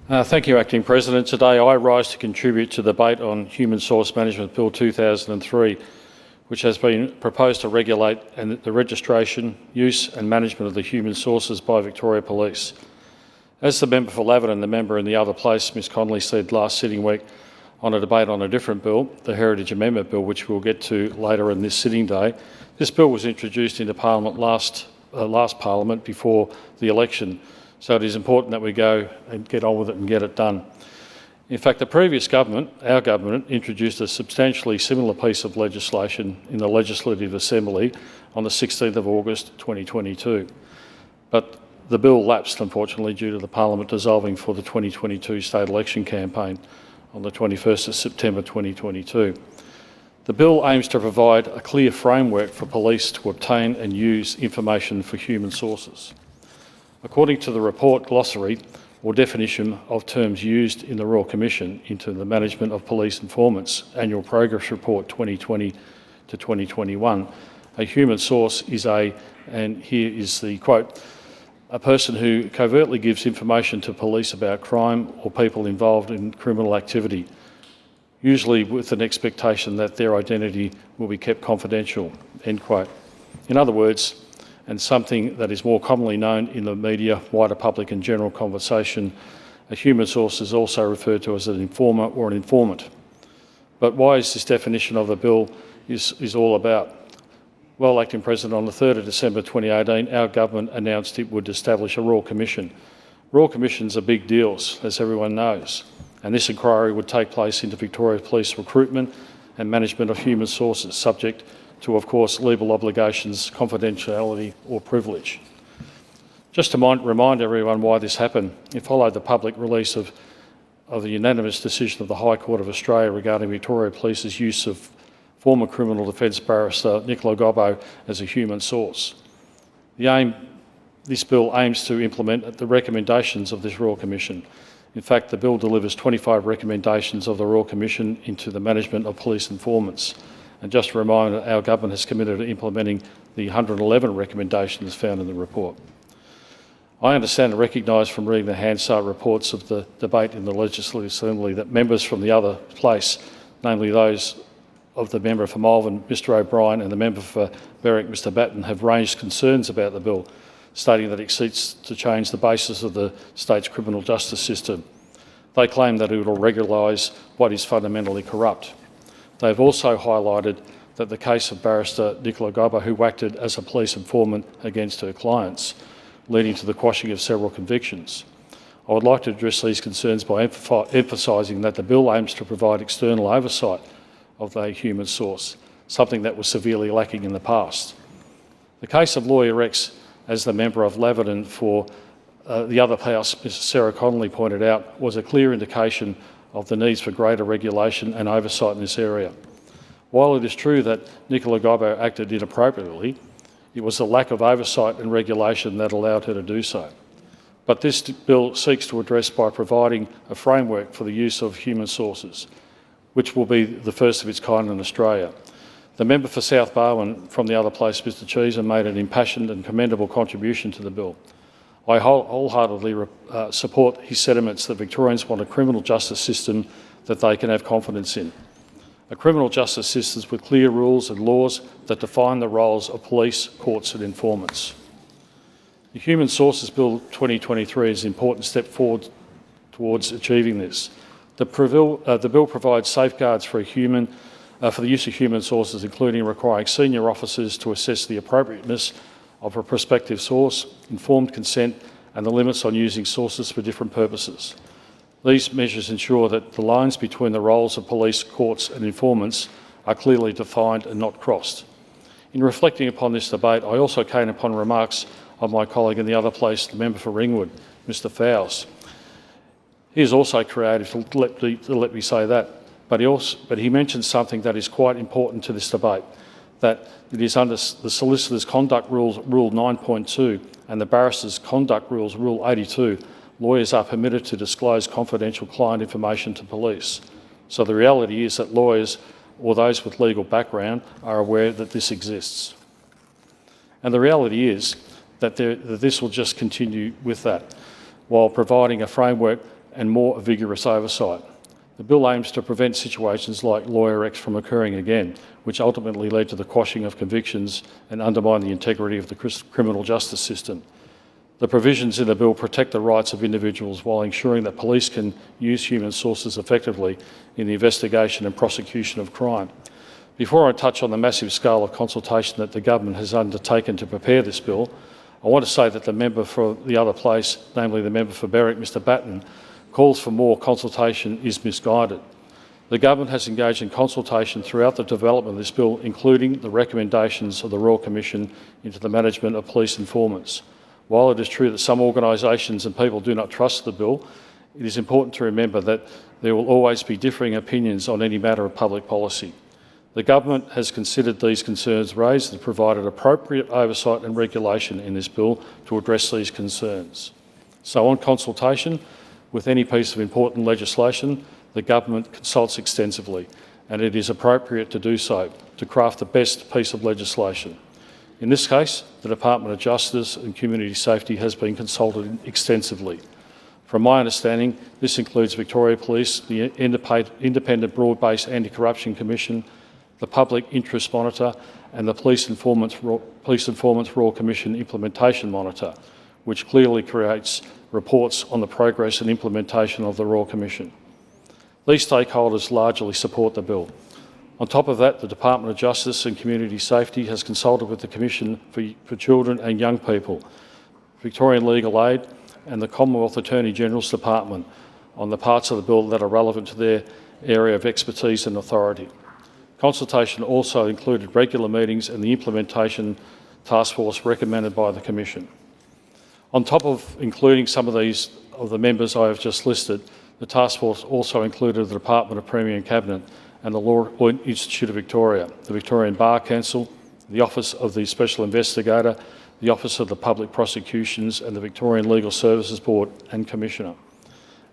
Thank you, Acting President. Today I rise to contribute to the debate on Human Source Management Bill 2003, which has been proposed to regulate the registration, use and management of the human sources by Victoria Police. As the member for Lavin and the member in the other place, Ms Connolly, said last sitting week on a debate on a different bill, the Heritage Amendment Bill, which we'll get to later in this sitting day, this bill was introduced into Parliament last Parliament before the election. So it is important that we go and get on with it and get it done. In fact, the previous government, our government, introduced a substantially similar piece of legislation in the Legislative Assembly on the 16th of August 2022. But the bill lapsed, unfortunately, due to the Parliament dissolving for the 2022 state election campaign on the 21st of September 2022. The bill aims to provide a clear framework for police to obtain and use information for human sources. According to the report glossary, or definition of terms used in the Royal Commission into the Management of Police Informants Annual Progress Report 2020 to 2021, a human source is and here is the quote, a person who covertly gives information to police about crime or people involved in criminal activity, usually with an expectation that their identity will be kept confidential, end quote. In other words, and something that is more commonly known in the media, wider public and general conversation, a human source is also referred to as an informer or an informant. But why is this definition of the bill is all about? Well, Acting President, on the 3rd of December 2018, our government announced it would establish a Royal Commission. Royal Commissions are big deals, as everyone knows, and this inquiry would take place into Victoria Police recruitment and management of human sources, subject to, of course, legal obligations, confidentiality or privilege. Just to remind everyone why this happened, it followed the public release of the unanimous decision of the High Court of Australia regarding Victoria Police's use of former criminal defence barrister Nicola Gobbo as a human source. This bill aims to implement the recommendations of this Royal Commission. In fact, the bill delivers 25 recommendations of the Royal Commission into the management of police informants. And just a reminder, our government has committed to implementing the 111 recommendations found in the report. I understand and recognise from reading the Hansard reports of the debate in the Legislative Assembly that members from the other place, namely those of the member for Malvern, Mr O'Brien, and the member for Berwick, Mr Batten, have raised concerns about the bill, stating that it seeks to change the basis of the state's criminal justice system. They claim that it will regularise what is fundamentally corrupt. They have also highlighted that the case of barrister Nicola Gobbo, who acted as a police informant against her clients, leading to the quashing of several convictions. I would like to address these concerns by emphasising that the bill aims to provide external oversight of the human source, something that was severely lacking in the past. The case of Lawyer X, as the member of Lavin for the other house, Ms Sarah Connolly, pointed out, was a clear indication of the needs for greater regulation and oversight in this area. While it is true that Nicola Gobbo acted inappropriately, it was the lack of oversight and regulation that allowed her to do so. But this bill seeks to address by providing a framework for the use of human sources, which will be the first of its kind in Australia. The member for South Barwon from the other place, Mr Cheeser, made an impassioned and commendable contribution to the bill. I wholeheartedly support his sentiments that Victorians want a criminal justice system that they can have confidence in. A criminal justice system with clear rules and laws that define the roles of police, courts and informants. The Human Sources Bill 2023 is an important step forward towards achieving this. The bill provides safeguards for the use of human sources, including requiring senior officers to assess the appropriateness of a prospective source, informed consent and the limits on using sources for different purposes. These measures ensure that the lines between the roles of police, courts and informants are clearly defined and not crossed. In reflecting upon this debate, I also came upon remarks of my colleague in the other place, the member for Ringwood, Mr Fowles. He is also creative, to let me say that, but he mentioned something that is quite important to this debate, that it is under the Solicitor's Conduct Rules, Rule 9.2, and the Barrister's Conduct Rules, Rule 82, lawyers are permitted to disclose confidential client information to police. So the reality is that lawyers, or those with legal background, are aware that this exists. And the reality is that this will just continue with that, while providing a framework and more vigorous oversight. The bill aims to prevent situations like Lawyer X from occurring again, which ultimately led to the quashing of convictions and undermine the integrity of the criminal justice system. The provisions in the bill protect the rights of individuals while ensuring that police can use human sources effectively in the investigation and prosecution of crime. Before I touch on the massive scale of consultation that the government has undertaken to prepare this bill, I want to say that the member for the other place, namely the member for Berwick, Mr Batten, calls for more consultation is misguided. The government has engaged in consultation throughout the development of this bill, including the recommendations of the Royal Commission into the management of police informants. While it is true that some organisations and people do not trust the bill, it is important to remember that there will always be differing opinions on any matter of public policy. The government has considered these concerns raised and provided appropriate oversight and regulation in this bill to address these concerns. So on consultation, with any piece of important legislation, the government consults extensively, and it is appropriate to do so to craft the best piece of legislation. In this case, the Department of Justice and Community Safety has been consulted extensively. From my understanding, this includes Victoria Police, the Independent Broad-Based Anti-Corruption Commission, the Public Interest Monitor and the Police Informants Royal Commission Implementation Monitor, which clearly creates reports on the progress and implementation of the Royal Commission. These stakeholders largely support the bill. On top of that, the Department of Justice and Community Safety has consulted with the Commission for Children and Young People, Victorian Legal Aid and the Commonwealth Attorney-General's Department on the parts of the bill that are relevant to their area of expertise and authority. Consultation also included regular meetings and the implementation task force recommended by the Commission. On top of including some of the members I have just listed, the task force also included the Department of Premier and Cabinet and the Law Institute of Victoria, the Victorian Bar Council, the Office of the Special Investigator, the Office of the Public Prosecutions and the Victorian Legal Services Board and Commissioner.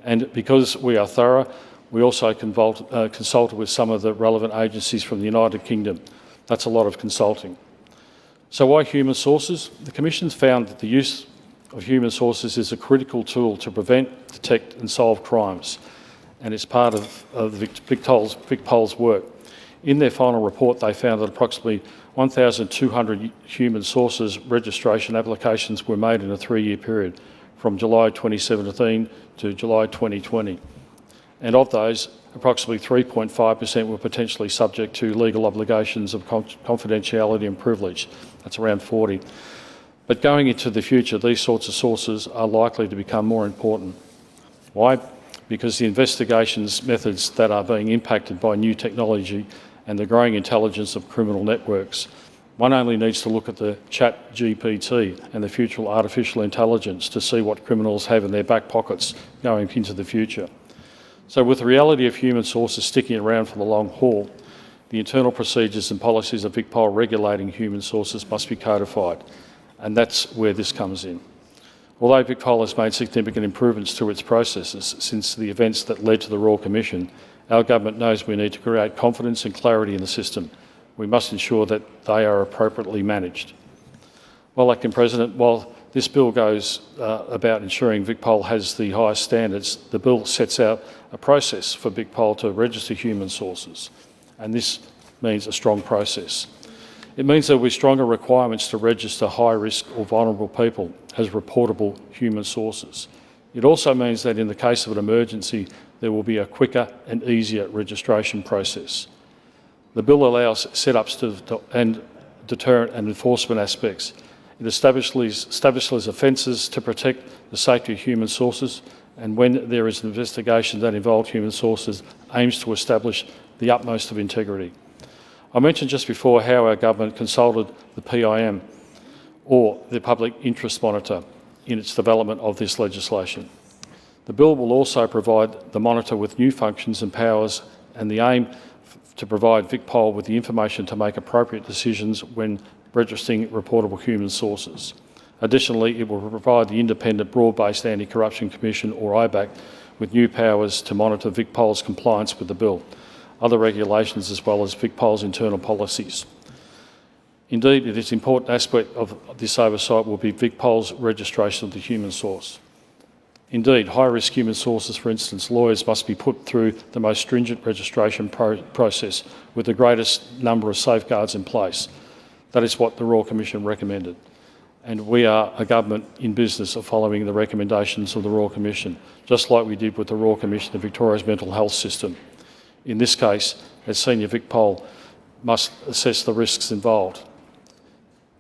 And because we are thorough, we also consulted with some of the relevant agencies from the United Kingdom. That's a lot of consulting. So why human sources? The Commission's found that the use of human sources is a critical tool to prevent, detect and solve crimes, and it's part of VicPol's work. In their final report, they found that approximately 1,200 human sources registration applications were made in a 3-year period, from July 2017 to July 2020. And of those, approximately 3.5% were potentially subject to legal obligations of confidentiality and privilege. That's around 40. But going into the future, these sorts of sources are likely to become more important. Why? Because the investigations methods that are being impacted by new technology and the growing intelligence of criminal networks. One only needs to look at the ChatGPT and the future artificial intelligence to see what criminals have in their back pockets going into the future. So with the reality of human sources sticking around for the long haul, the internal procedures and policies of VicPol regulating human sources must be codified, and that's where this comes in. Although VicPol has made significant improvements to its processes since the events that led to the Royal Commission, our government knows we need to create confidence and clarity in the system. We must ensure that they are appropriately managed. Well, Acting President, while this bill goes about ensuring VicPol has the highest standards, the bill sets out a process for VicPol to register human sources, and this means a strong process. It means there will be stronger requirements to register high-risk or vulnerable people as reportable human sources. It also means that in the case of an emergency, there will be a quicker and easier registration process. The bill allows setups and deterrent and enforcement aspects. It establishes offences to protect the safety of human sources, and when there is an investigation that involves human sources, aims to establish the utmost of integrity. I mentioned just before how our government consulted the PIM, or the Public Interest Monitor, in its development of this legislation. The bill will also provide the monitor with new functions and powers, and the aim to provide VicPol with the information to make appropriate decisions when registering reportable human sources. Additionally, it will provide the Independent Broad-Based Anti-Corruption Commission, or IBAC, with new powers to monitor VicPol's compliance with the bill, other regulations as well as VicPol's internal policies. Indeed, it is an important aspect of this oversight will be VicPol's registration of the human source. Indeed, high-risk human sources, for instance, lawyers must be put through the most stringent registration process with the greatest number of safeguards in place. That is what the Royal Commission recommended. And we are a government in business of following the recommendations of the Royal Commission, just like we did with the Royal Commission of Victoria's mental health system. In this case, as Senior VicPol must assess the risks involved.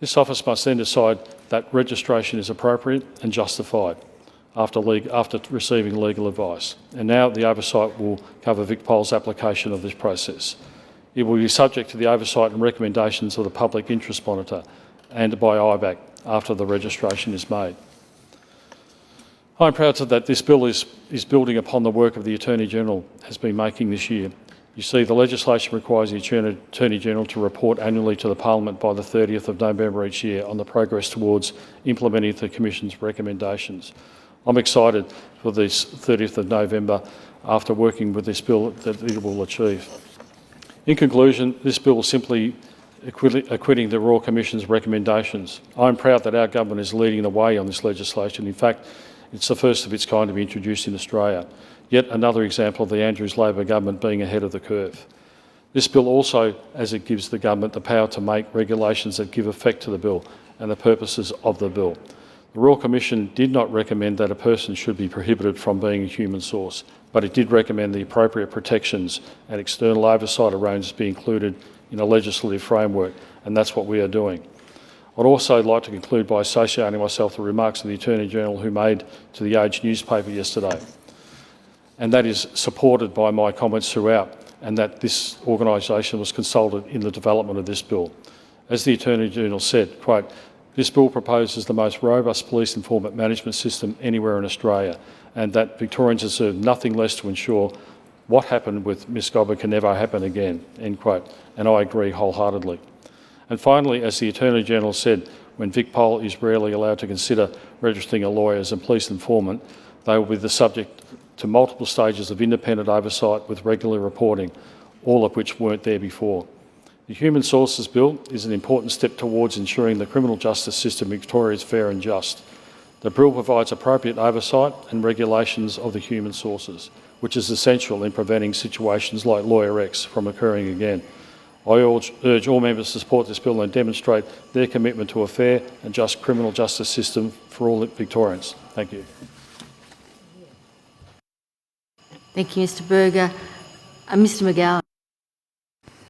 This office must then decide that registration is appropriate and justified after receiving legal advice. And now the oversight will cover VicPol's application of this process. It will be subject to the oversight and recommendations of the Public Interest Monitor and by IBAC after the registration is made. I'm proud that this bill is building upon the work of the Attorney-General has been making this year. You see, the legislation requires the Attorney-General to report annually to the Parliament by the 30th of November each year on the progress towards implementing the Commission's recommendations. I'm excited for this 30th of November after working with this bill that it will achieve. In conclusion, this bill is simply acquitting the Royal Commission's recommendations. I'm proud that our government is leading the way on this legislation. In fact, it's the first of its kind to be introduced in Australia. Yet another example of the Andrews Labor government being ahead of the curve. This bill also, as it gives the government the power to make regulations that give effect to the bill and the purposes of the bill. The Royal Commission did not recommend that a person should be prohibited from being a human source, but it did recommend the appropriate protections and external oversight arrangements be included in a legislative framework, and that's what we are doing. I'd also like to conclude by associating myself with the remarks of the Attorney-General who made to the Age newspaper yesterday, and that is supported by my comments throughout, and that this organisation was consulted in the development of this bill. As the Attorney-General said, quote, "This bill proposes the most robust police informant management system anywhere in Australia, and that Victorians deserve nothing less to ensure what happened with Ms Gobber can never happen again," end quote, and I agree wholeheartedly. And finally, as the Attorney-General said, when VicPol is rarely allowed to consider registering a lawyer as a police informant, they will be the subject to multiple stages of independent oversight with regular reporting, all of which weren't there before. The Human Sources Bill is an important step towards ensuring the criminal justice system in Victoria is fair and just. The bill provides appropriate oversight and regulations of the human sources, which is essential in preventing situations like Lawyer X from occurring again. I urge all members to support this bill and demonstrate their commitment to a fair and just criminal justice system for all Victorians. Thank you. Thank you, Mr Berger. Mr McGowan.